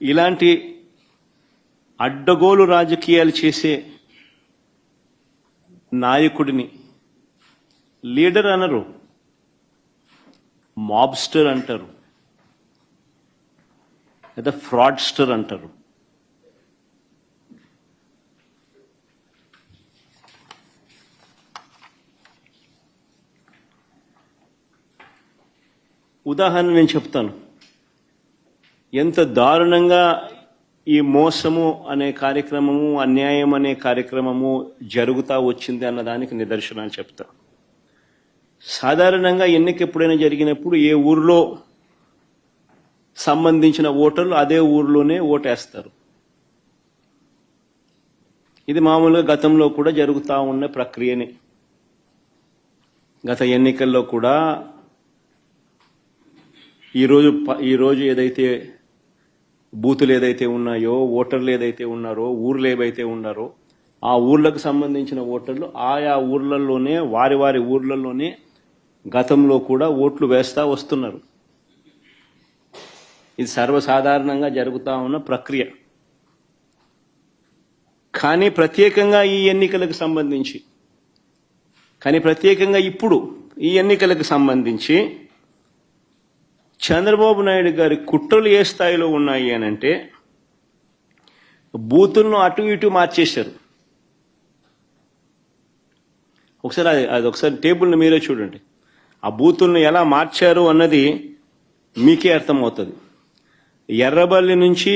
ఇలాంటి అడ్డగోలు రాజకీయాలు చేసే నాయకుడిని లీడర్ అనరు, మాబ్స్టర్ అంటారు లేదా ఫ్రాడ్స్టర్ అంటారు. ఉదాహరణ నేను చెప్తాను. ఎంత దారుణంగా ఈ మోసము అనే కార్యక్రమము, అన్యాయం అనే కార్యక్రమము జరుగుతూ వచ్చింది అన్నదానికి నిదర్శనాలు చెప్తా. సాధారణంగా ఎన్నిక ఎప్పుడైనా జరిగినప్పుడు ఏ ఊరిలో సంబంధించిన ఓటర్లు అదే ఊరిలోనే ఓటేస్తారు. ఇది మామూలుగా గతంలో కూడా జరుగుతూ ఉన్న ప్రక్రియనే. గత ఎన్నికల్లో కూడా ఈరోజు ఏదైతే బూతులు ఏదైతే ఉన్నాయో, ఓటర్లు ఏదైతే ఉన్నారో, ఊర్లు ఏవైతే ఉన్నారో ఆ ఊర్లకు సంబంధించిన ఓటర్లు ఆయా ఊర్లలోనే వారి ఊర్లలోనే గతంలో కూడా ఓట్లు వేస్తా వస్తున్నారు. ఇది సర్వసాధారణంగా జరుగుతూ ఉన్న ప్రక్రియ. కానీ ప్రత్యేకంగా ఈ ఎన్నికలకు సంబంధించి, ఇప్పుడు ఈ ఎన్నికలకు సంబంధించి చంద్రబాబు నాయుడు గారి కుట్రలు ఏ స్థాయిలో ఉన్నాయి అనంటే బూతులను అటు ఇటు మార్చేశారు. ఒకసారి టేబుల్ని మీరే చూడండి. ఆ బూతులను ఎలా మార్చారు అన్నది మీకే అర్థమవుతుంది. ఎర్రబల్లి నుంచి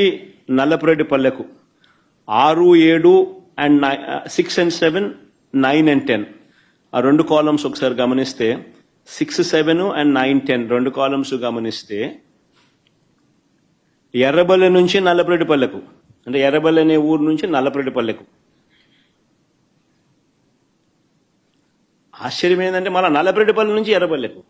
నల్లపురెడ్డిపల్లెకు 6, 7 and 6 and 7, 9 and 10 ఆ రెండు కాలమ్స్ ఒకసారి గమనిస్తే 6, 7 and 9, 10 రెండు కాలమ్స్ గమనిస్తే ఎర్రబల్లి నుంచి నల్లపురెడ్డిపల్లెకు, అంటే ఎర్రబల్లి అనే ఊరు నుంచి నల్లపురెడ్డిపల్లెకు. ఆశ్చర్యం ఏంటంటే మళ్ళీ నల్లపురెడ్డిపల్లి నుంచి ఎర్రబల్లెకు.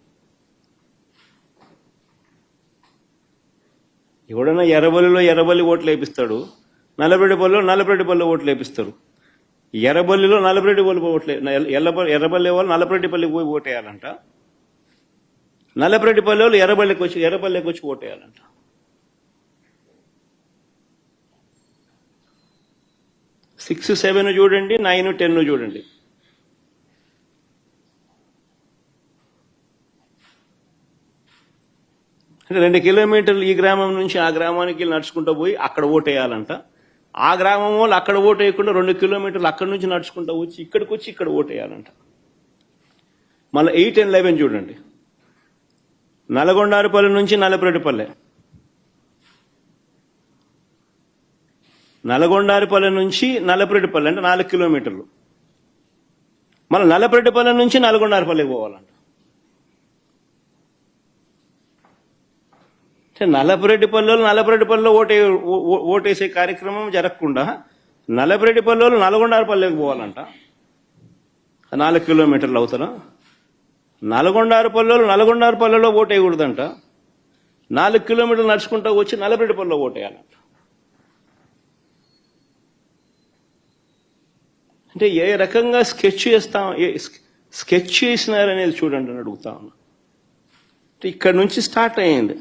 ఎవడన్నా ఎర్రబల్లిలో ఎర్రబల్లి ఓట్లు వేపిస్తాడు, నల్లపురెడ్డిపల్లిలో ఓట్లు వేపిస్తారు. ఎర్రబల్లిలో నల్లపురెడ్డిపల్లి ఓట్లే, ఎర్రబల్లి వాళ్ళు నల్లపురెడ్డిపల్లికి పోయి ఓటేయాలంట. నల్లపురెడ్డిపల్లి వాళ్ళు ఎర్రబల్లికి వచ్చి ఓటేయాలంట. సిక్స్ 7 చూడండి, 9, 10 చూడండి. అంటే 2 కిలోమీటర్లు ఈ గ్రామం నుంచి ఆ గ్రామానికి నడుచుకుంటూ పోయి అక్కడ ఓటేయాలంట. ఆ గ్రామం వాళ్ళు అక్కడ ఓటు వేయకుండా 2 కిలోమీటర్లు అక్కడి నుంచి నడుచుకుంటూ వచ్చి ఇక్కడికి వచ్చి ఇక్కడ ఓటేయాలంట. మళ్ళీ 8 and 11 చూడండి. నల్గొండారుపల్లి నుంచి నల్లపురెడ్డిపల్లె, నల్గొండారుపల్లి నుంచి నల్లపురెడ్డిపల్లె అంటే 4 కిలోమీటర్లు. మళ్ళీ నల్లపురెడ్డిపల్లె నుంచి నల్గొండారుపల్లికి పోవాలంట. నల్లపురెడ్డిపల్లిలో ఓటేసే కార్యక్రమం జరగకుండా నల్లపురెడ్డిపల్లిలో నల్గొండారుపల్లికి పోవాలంట. 4 కిలోమీటర్లు అవుతారా? నల్గొండారుపల్లిలో ఓటేయకూడదంట. 4 కిలోమీటర్లు నడుచుకుంటూ వచ్చి నల్లపురెడ్డిపల్లిలో ఓటేయాలంట. అంటే ఏ రకంగా స్కెచ్ చేసినారనేది చూడండి అని అడుగుతా ఉన్నా. ఇక్కడ నుంచి స్టార్ట్ అయ్యింది.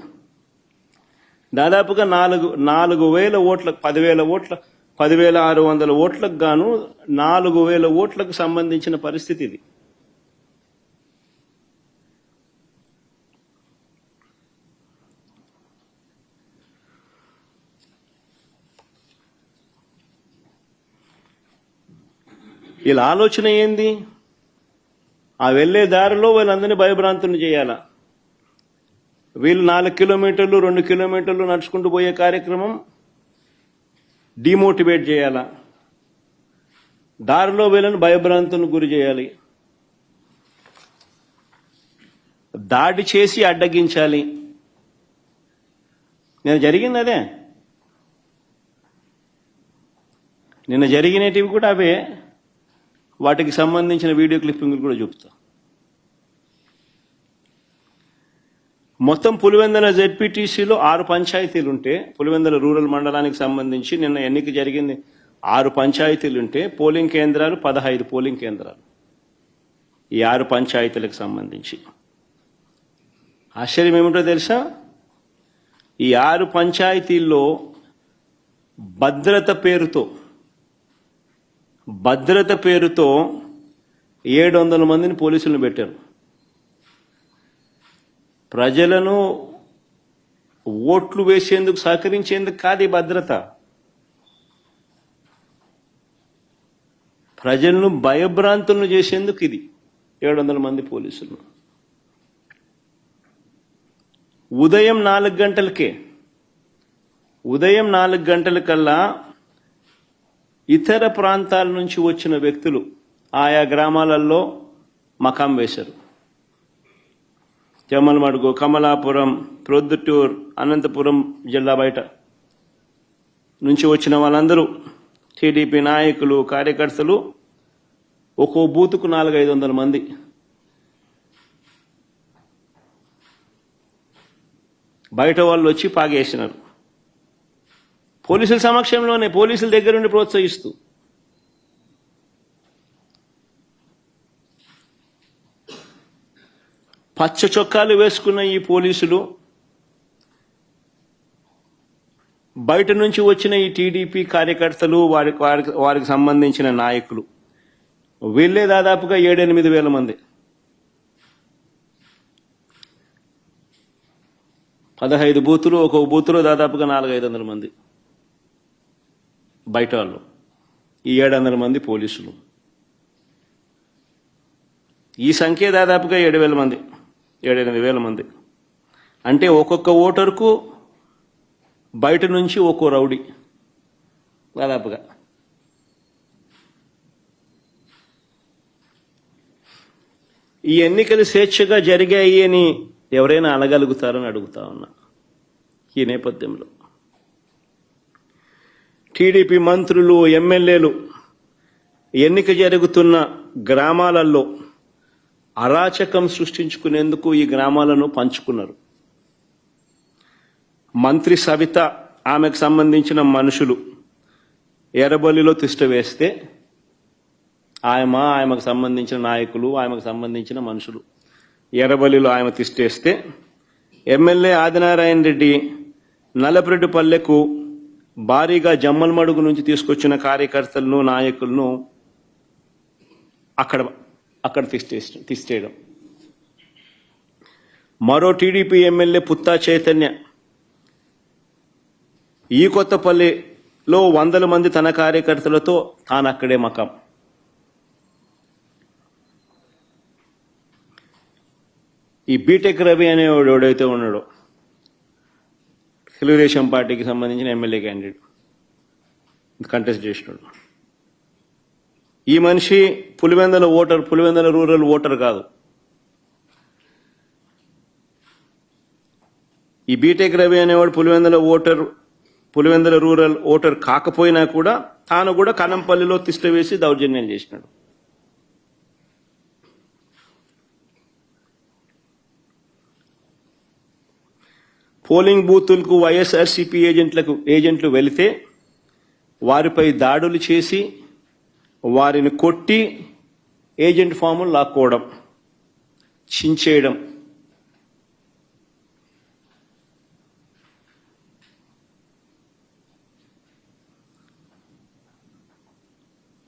దాదాపుగా 4,000 ఓట్లకు 10,000 ఓట్ల 10,600 ఓట్లకు గాను 4,000 ఓట్లకు సంబంధించిన పరిస్థితి ఇది. వీళ్ళ ఆలోచన ఏంది? ఆ వెళ్లే దారిలో వీళ్ళందరినీ భయభ్రాంతులు చేయాలా. వీళ్ళు 4 కిలోమీటర్లు 2 కిలోమీటర్లు నడుచుకుంటూ పోయే కార్యక్రమం డిమోటివేట్ చేయాలా. దారిలో వీళ్ళని భయభ్రాంతులకు గురి చేయాలి, దాడి చేసి అడ్డగించాలి. జరిగింది అదే. నిన్న జరిగినటివి కూడా అవే. వాటికి సంబంధించిన వీడియో క్లిప్పింగ్లు కూడా చూపుతా. మొత్తం పులివెందుల జెడ్పీటీసీలో 6 పంచాయతీలుంటే, పులివెందుల రూరల్ మండలానికి సంబంధించి నిన్న ఎన్నిక జరిగింది. 6 పంచాయతీలుంటే పోలింగ్ కేంద్రాలు 15 పోలింగ్ కేంద్రాలు. ఈ 6 పంచాయతీలకు సంబంధించి ఆశ్చర్యం ఏమిటో తెలుసా? ఈ 6 పంచాయతీల్లో భద్రత పేరుతో 700 మందిని పోలీసులను పెట్టారు. ప్రజలను ఓట్లు వేసేందుకు సహకరించేందుకు కాదు ఈ భద్రత. ప్రజలను భయభ్రాంతులను చేసేందుకు ఇది 700 మంది పోలీసులు. ఉదయం 4 గంటలకల్లా ఇతర ప్రాంతాల నుంచి వచ్చిన వ్యక్తులు ఆయా గ్రామాలలో మకాం వేశారు. జమ్మలమడుగు, కమలాపురం, ప్రొద్దుటూర్, అనంతపురం జిల్లా బయట నుంచి వచ్చిన వాళ్ళందరూ టీడీపీ నాయకులు, కార్యకర్తలు ఒక్కో బూతుకు 400-500 మంది. బయట వాళ్ళు వచ్చి పాగేసినారు. పోలీసుల సమక్షంలోనే, పోలీసుల దగ్గర నుండి ప్రోత్సహిస్తూ. పచ్చ చొక్కాలు వేసుకున్న ఈ పోలీసులు బయట నుంచి వచ్చిన ఈ టీడీపీ కార్యకర్తలు, వారికి సంబంధించిన నాయకులు వీళ్ళే దాదాపుగా 7-8 వేల మంది. 15 బూతులు, ఒక్కొక్క బూతులో దాదాపుగా 400-500 మంది బయట వాళ్ళు. ఈ 700 మంది పోలీసులు. ఈ సంఖ్య దాదాపుగా 7,000 మంది, 7-8 వేల మంది. అంటే ఒక్కొక్క ఓటరుకు బయట నుంచి ఒక్కో రౌడీ దాదాపుగా. ఈ ఎన్నికలు స్వేచ్ఛగా జరిగాయి అని ఎవరైనా అనగలుగుతారని అడుగుతా ఉన్నా. ఈ నేపథ్యంలో టీడీపీ మంత్రులు, ఎమ్మెల్యేలు ఎన్నిక జరుగుతున్న గ్రామాలలో అరాచకం సృష్టించుకునేందుకు ఈ గ్రామాలను పంచుకున్నారు. మంత్రి సవిత, ఆమెకు సంబంధించిన మనుషులు ఎర్రబల్లిలో తిష్ట వేస్తే ఆమెకు సంబంధించిన నాయకులు, ఆమెకు సంబంధించిన మనుషులు ఎర్రబల్లిలో ఆమె తిష్టేస్తే, ఎమ్మెల్యే ఆదినారాయణ రెడ్డి నల్లపరెడ్డిపల్లెకు భారీగా జమ్మలమడుగు నుంచి తీసుకొచ్చిన కార్యకర్తలను, నాయకులను అక్కడ తిష్టేయడం. మరో టీడీపీ ఎమ్మెల్యే పుత్తా చైతన్య ఈ కొత్తపల్లిలో 100 మంది తన కార్యకర్తలతో తాను అక్కడే మకాం. ఈ బీటెక్ రవి అనేవాడు ఎవడైతే ఉన్నాడో, తెలుగుదేశం పార్టీకి సంబంధించిన ఎమ్మెల్యే క్యాండిడేట్, కంటెస్ట్ చేసినాడు. ఈ మనిషి పులివెందుల రూరల్ ఓటర్ కాదు. ఈ బీటెక్ రవి అనేవాడు పులివెందుల రూరల్ ఓటర్ కాకపోయినా కూడా తాను కూడా కనంపల్లిలో తిష్ట వేసి దౌర్జన్యం చేసినాడు. పోలింగ్ బూతులకు వైఎస్ఆర్సీపీ ఏజెంట్లు వెళితే వారిపై దాడులు చేసి వారిని కొట్టి ఏజెంట్ ఫాములు లాక్కోవడం, చించేయడం.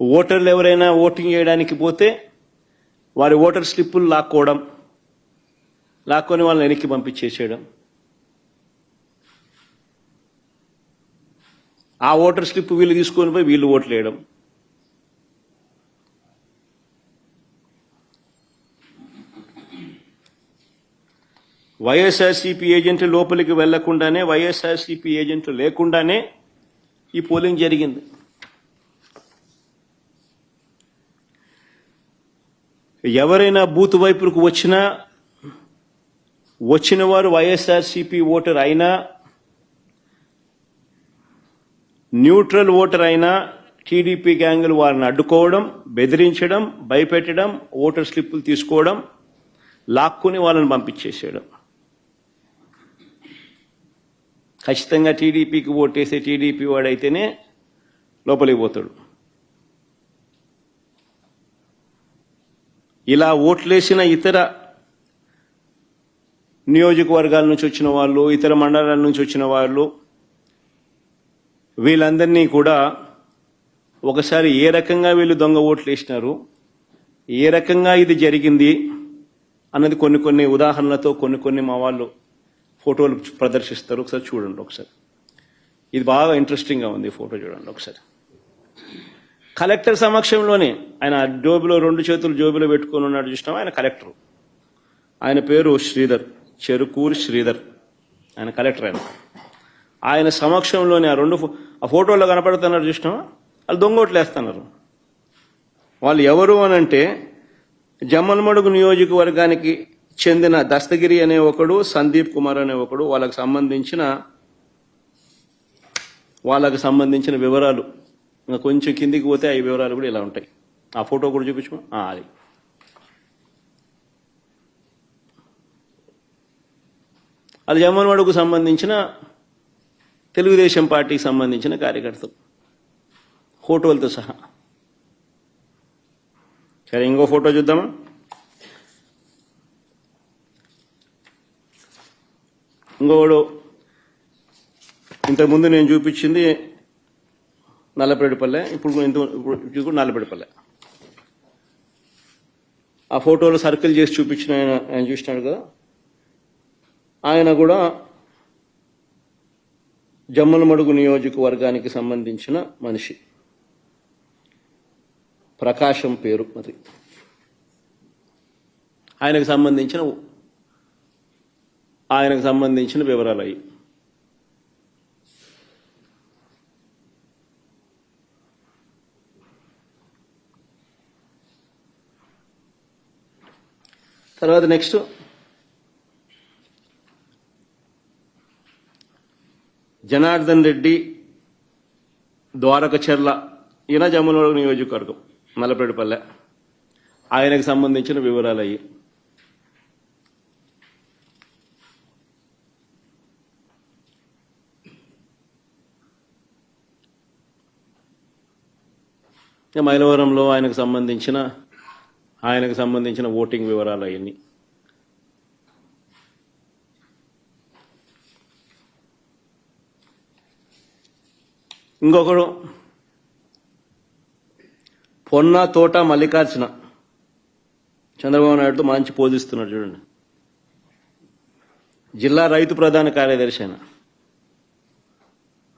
ఓటర్లు ఎవరైనా ఓటింగ్ చేయడానికి పోతే వారి ఓటర్ స్లిప్పులు లాక్కొని వాళ్ళని వెనక్కి పంపించేసేయడం. ఆ ఓటర్ స్లిప్ వీళ్ళు తీసుకొని పోయి వీళ్ళు ఓట్లు వేయడం. వైఎస్ఆర్సీపీ ఏజెంట్లు లోపలికి వెళ్లకుండానే, వైఎస్ఆర్సీపీ ఏజెంట్లు లేకుండానే ఈ పోలింగ్ జరిగింది. ఎవరైనా బూత్ వైపుకు వచ్చిన వారు వైఎస్ఆర్సీపీ ఓటర్ అయినా, న్యూట్రల్ ఓటర్ అయినా టీడీపీ గ్యాంగులు వారిని అడ్డుకోవడం, బెదిరించడం, భయపెట్టడం, ఓటర్ స్లిప్పులు తీసుకోవడం, లాక్కుని వాళ్ళని పంపించేసేయడం. ఖచ్చితంగా టీడీపీకి ఓటేసే టీడీపీ వాడైతేనే లోపలికి పోతాడు. ఇలా ఓట్లేసిన ఇతర నియోజకవర్గాల నుంచి వచ్చిన వాళ్ళు, ఇతర మండలాల నుంచి వచ్చిన వాళ్ళు వీళ్ళందరినీ కూడా ఒకసారి ఏ రకంగా వీళ్ళు దొంగ ఓట్లు వేసినారు, ఏ రకంగా ఇది జరిగింది అన్నది కొన్ని ఉదాహరణలతో కొన్ని మా వాళ్ళు ఫోటోలు ప్రదర్శిస్తారు. ఒకసారి చూడండి. ఒకసారి ఇది బాగా ఇంట్రెస్టింగ్గా ఉంది. ఫోటో చూడండి ఒకసారి. కలెక్టర్ సమక్షంలోనే ఆయన జోబులో 2 చేతులు జోబులో పెట్టుకొని ఉన్నాడు చూసినాం. ఆయన కలెక్టర్, ఆయన పేరు శ్రీధర్, చెరుకూరి శ్రీధర్. ఆయన కలెక్టర్. ఆయన సమక్షంలోనే ఆ ఫోటోలో కనపడుతున్నారు చూసినావా, వాళ్ళు దొంగోట్లు వేస్తున్నారు. వాళ్ళు ఎవరు అనంటే జమ్మలమడుగు నియోజకవర్గానికి చెందిన దస్తగిరి అనే ఒకడు, సందీప్ కుమార్ అనే ఒకడు. వాళ్ళకు సంబంధించిన వివరాలు ఇంకా కొంచెం కిందికి పోతే ఆ వివరాలు కూడా ఇలా ఉంటాయి. ఆ ఫోటో కూడా చూపించు. అది అది జమ్మలమడుగుకు సంబంధించిన తెలుగుదేశం పార్టీకి సంబంధించిన కార్యకర్తలు ఫోటోలతో సహా. సరే, ఇంకో ఫోటో చూద్దామా. ఇంకోడు ఇంతకుముందు నేను చూపించింది నల్లపరెడ్డిపల్లె, ఇప్పుడు నల్లపరెడ్డిపల్లె. ఆ ఫోటోలో సర్కిల్ చేసి చూపించిన ఆయన చూసినాడు కదా, ఆయన కూడా జమ్మలమడుగు నియోజకవర్గానికి సంబంధించిన మనిషి. ప్రకాశం పేరు. మరి ఆయనకు సంబంధించిన వివరాలు అయ్యి. తర్వాత నెక్స్ట్ జనార్దన్ రెడ్డి, ద్వారకచెర్ల. ఈయన జమ్మలమడుగు నియోజకవర్గం, నల్లపరెడ్డిపల్లె. ఆయనకు సంబంధించిన వివరాలు అయ్యి. మైలవరంలో ఆయనకు సంబంధించిన ఓటింగ్ వివరాలు అవన్నీ. ఇంకొకడు పొన్న తోట మల్లికార్జున, చంద్రబాబు నాయుడుతో మంచి పోజిస్తున్నాడు చూడండి. జిల్లా రైతు ప్రధాన కార్యదర్శి అయిన,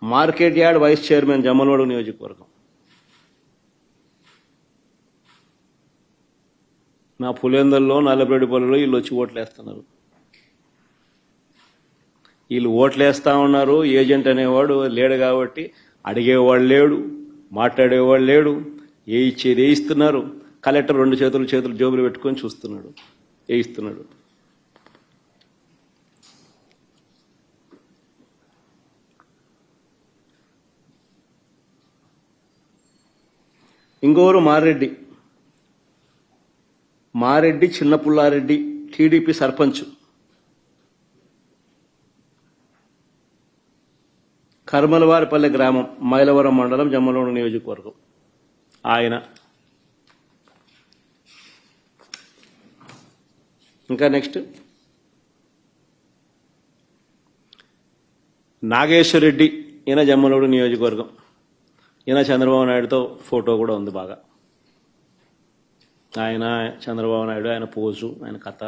market yard vice chairman Jammalamadugu నియోజకవర్గం. నా పులేందల్లో, నల్లపరెడ్డిపల్లిలో వీళ్ళు వచ్చి ఓట్లు వేస్తున్నారు. వీళ్ళు ఓట్లు వేస్తా ఉన్నారు. ఏజెంట్ అనేవాడు లేడు కాబట్టి అడిగేవాడు లేడు, మాట్లాడేవాడు లేడు. ఏ ఇచ్చేది వేయిస్తున్నారు. కలెక్టర్ 2 చేతులు జోబులు పెట్టుకొని చూస్తున్నాడు, వేయిస్తున్నాడు. ఇంకోరు మారెడ్డి చిన్నపుల్లారెడ్డి, టీడీపీ సర్పంచ్, కర్మలవారిపల్లె గ్రామం, మైలవరం మండలం, జమ్మలమడుగు నియోజకవర్గం. ఆయన ఇంకా నెక్స్ట్ నాగేశ్వరరెడ్డి. ఈయన జమ్మలమడుగు నియోజకవర్గం. ఈయన చంద్రబాబు నాయుడుతో ఫోటో కూడా ఉంది బాగా. ఆయన చంద్రబాబు నాయుడు, ఆయన పోజు, ఆయన కథ.